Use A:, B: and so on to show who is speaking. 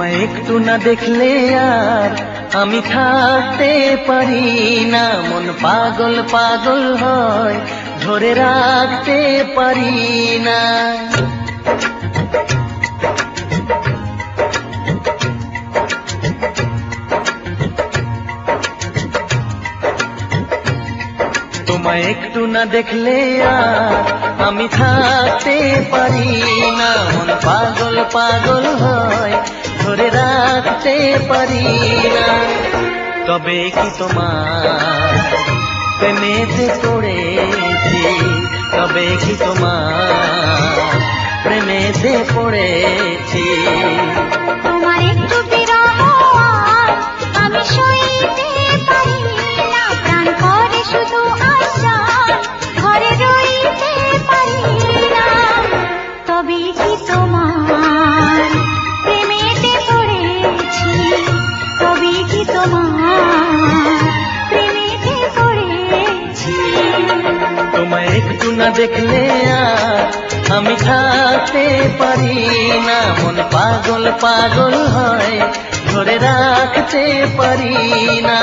A: তোমায় একটু না দেখলে আর আমি থাকতে পারি না, মন পাগল পাগল হয়, ধরে রাখতে পারি না। তোমায় একটু না দেখলে আর আমি থাকতে পারি না, মন পাগল পাগল হয়, ধরে রাখতে পারি না। তবে কি তোমার প্রেমেতে পড়েছি, তবে কি তোমার প্রেমেতে পড়েছি।
B: তোমার একটু বিরহ আমি সইতে পারি না, প্রাণ করে শুধু আশা, ঘরে রইতে পারি না। তবে কি তোমার প্রেমেতে পড়েছি, তবে কি তোমার প্রেমেতে পড়েছি।
A: তোমায় একটু না দেখলে আর আমি থাকতে পারি না, মন পাগল পাগল হয়, ধরে রাখতে পারি না।